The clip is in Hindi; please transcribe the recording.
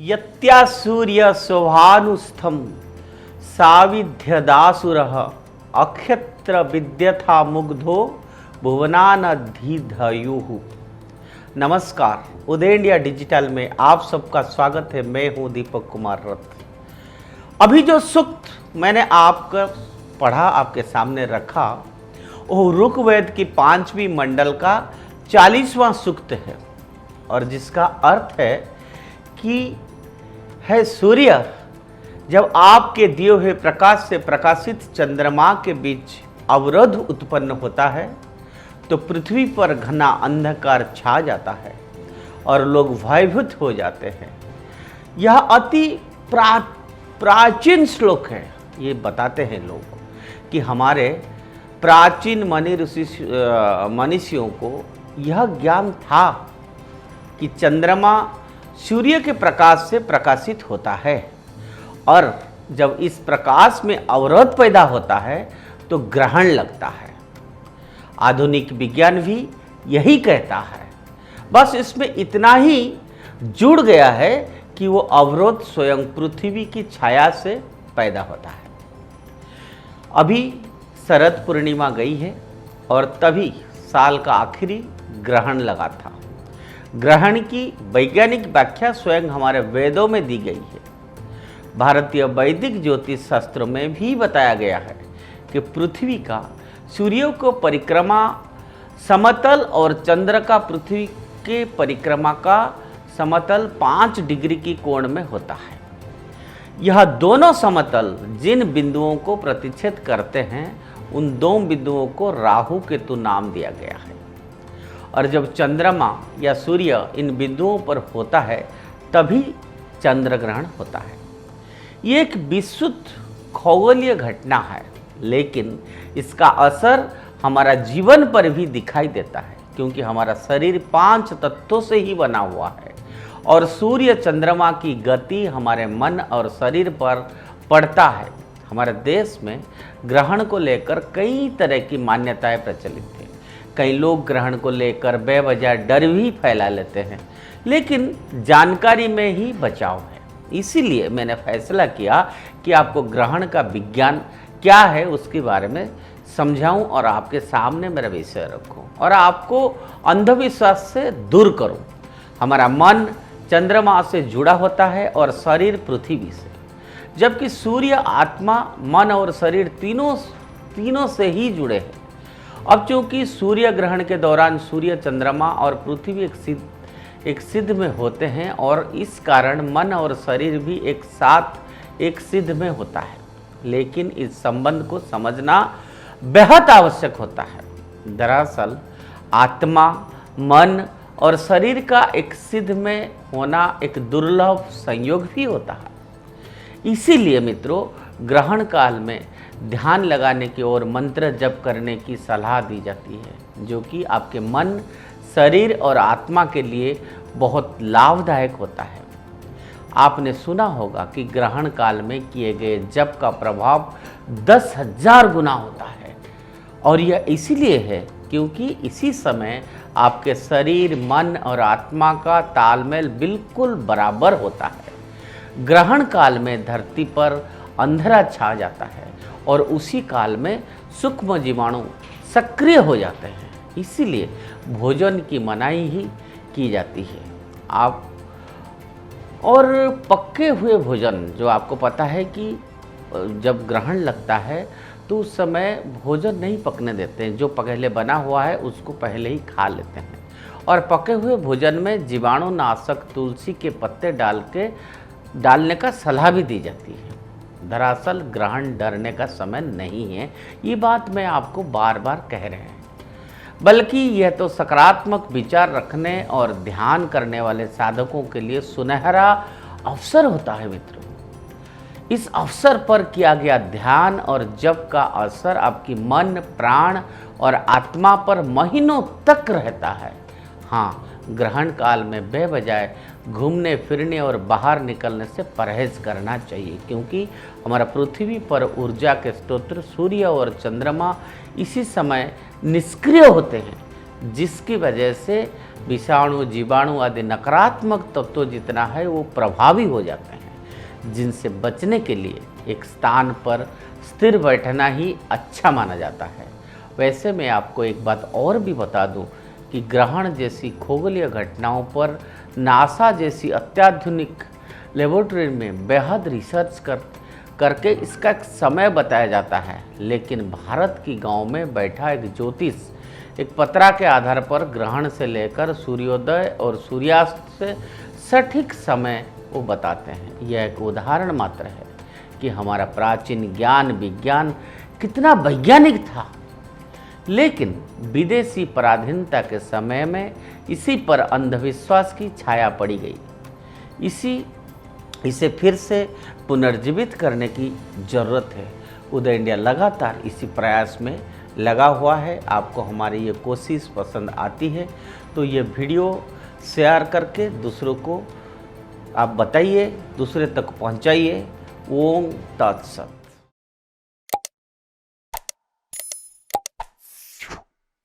यत्या सूर्य शोभानुस्थम साविध्यदासुरः अक्षत्र विद्यथा मुग्धो भुवनानधिधयुः। नमस्कार, उदय इंडिया डिजिटल में आप सबका स्वागत है। मैं हूं दीपक कुमार रथ। अभी जो सूक्त मैंने आपका पढ़ा, आपके सामने रखा, वो ऋग्वेद की 5वीं मंडल का 40वां सूक्त है और जिसका अर्थ है कि है सूर्य जब आपके दिए हुए प्रकाश से प्रकाशित चंद्रमा के बीच अवरोध उत्पन्न होता है तो पृथ्वी पर घना अंधकार छा जाता है और लोग भयभीत हो जाते हैं। यह अति प्राचीन श्लोक है। ये बताते हैं लोग कि हमारे प्राचीन मनीषियों को यह ज्ञान था कि चंद्रमा सूर्य के प्रकाश से प्रकाशित होता है और जब इस प्रकाश में अवरोध पैदा होता है तो ग्रहण लगता है। आधुनिक विज्ञान भी यही कहता है, बस इसमें इतना ही जुड़ गया है कि वो अवरोध स्वयं पृथ्वी की छाया से पैदा होता है। अभी शरद पूर्णिमा गई है और तभी साल का आखिरी ग्रहण लगा था। ग्रहण की वैज्ञानिक व्याख्या स्वयं हमारे वेदों में दी गई है। भारतीय वैदिक ज्योतिष शास्त्रों में भी बताया गया है कि पृथ्वी का सूर्य को परिक्रमा समतल और चंद्र का पृथ्वी के परिक्रमा का समतल 5 डिग्री की कोण में होता है। यह दोनों समतल जिन बिंदुओं को प्रतिच्छेद करते हैं उन 2 बिंदुओं को राहु केतु नाम दिया गया है और जब चंद्रमा या सूर्य इन बिंदुओं पर होता है तभी चंद्र ग्रहण होता है। ये एक विशुद्ध खगोलीय घटना है, लेकिन इसका असर हमारा जीवन पर भी दिखाई देता है क्योंकि हमारा शरीर 5 तत्वों से ही बना हुआ है और सूर्य चंद्रमा की गति हमारे मन और शरीर पर पड़ता है। हमारे देश में ग्रहण को लेकर कई तरह की मान्यताएं प्रचलित हैं। कई लोग ग्रहण को लेकर बेवजह डर भी फैला लेते हैं, लेकिन जानकारी में ही बचाव है। इसीलिए मैंने फैसला किया कि आपको ग्रहण का विज्ञान क्या है उसके बारे में समझाऊं और आपके सामने मेरा विषय रखूं और आपको अंधविश्वास से दूर करूं। हमारा मन चंद्रमा से जुड़ा होता है और शरीर पृथ्वी से, जबकि सूर्य आत्मा, मन और शरीर तीनों से ही जुड़े हैं। अब चूंकि सूर्य ग्रहण के दौरान सूर्य, चंद्रमा और पृथ्वी एक सिद्ध में होते हैं और इस कारण मन और शरीर भी एक साथ एक सिद्ध में होता है, लेकिन इस संबंध को समझना बेहद आवश्यक होता है। दरअसल आत्मा, मन और शरीर का एक सिद्ध में होना एक दुर्लभ संयोग भी होता है। इसीलिए मित्रों, ग्रहण काल में ध्यान लगाने की और मंत्र जप करने की सलाह दी जाती है, जो कि आपके मन, शरीर और आत्मा के लिए बहुत लाभदायक होता है। आपने सुना होगा कि ग्रहण काल में किए गए जप का प्रभाव 10,000 गुना होता है और यह इसीलिए है क्योंकि इसी समय आपके शरीर, मन और आत्मा का तालमेल बिल्कुल बराबर होता है। ग्रहण काल में धरती पर अंधेरा छा जाता है और उसी काल में सूक्ष्म जीवाणु सक्रिय हो जाते हैं। इसीलिए भोजन की मनाही ही की जाती है। आप और पके हुए भोजन, जो आपको पता है कि जब ग्रहण लगता है तो उस समय भोजन नहीं पकने देते हैं। जो पहले बना हुआ है उसको पहले ही खा लेते हैं और पके हुए भोजन में जीवाणु नाशक तुलसी के पत्ते डालने का सलाह भी दी जाती है। दरअसल ग्रहण डरने का समय नहीं है, ये बात मैं आपको बार बार कह रहे हैं, बल्कि यह तो सकारात्मक विचार रखने और ध्यान करने वाले साधकों के लिए सुनहरा अवसर होता है। मित्रों, इस अवसर पर किया गया ध्यान और जप का असर आपकी मन, प्राण और आत्मा पर महीनों तक रहता है। हाँ, ग्रहण काल में बेवजह घूमने फिरने और बाहर निकलने से परहेज करना चाहिए क्योंकि हमारा पृथ्वी पर ऊर्जा के स्रोत सूर्य और चंद्रमा इसी समय निष्क्रिय होते हैं, जिसकी वजह से विषाणु, जीवाणु आदि नकारात्मक तत्व जितना है वो प्रभावी हो जाते हैं, जिनसे बचने के लिए एक स्थान पर स्थिर बैठना ही अच्छा माना जाता है। वैसे मैं आपको एक बात और भी बता दूं कि ग्रहण जैसी खगोलीय घटनाओं पर नासा जैसी अत्याधुनिक लेबोरेटरी में बेहद रिसर्च करके इसका एक समय बताया जाता है, लेकिन भारत की गांव में बैठा एक ज्योतिष एक पतरा के आधार पर ग्रहण से लेकर सूर्योदय और सूर्यास्त से सटीक समय वो बताते हैं। यह एक उदाहरण मात्र है कि हमारा प्राचीन ज्ञान विज्ञान कितना वैज्ञानिक था, लेकिन विदेशी पराधीनता के समय में इसी पर अंधविश्वास की छाया पड़ी गई। इसे फिर से पुनर्जीवित करने की ज़रूरत है। उदय इंडिया लगातार इसी प्रयास में लगा हुआ है। आपको हमारी ये कोशिश पसंद आती है तो ये वीडियो शेयर करके दूसरों को आप बताइए, दूसरे तक पहुंचाइए। ओम तत्सत।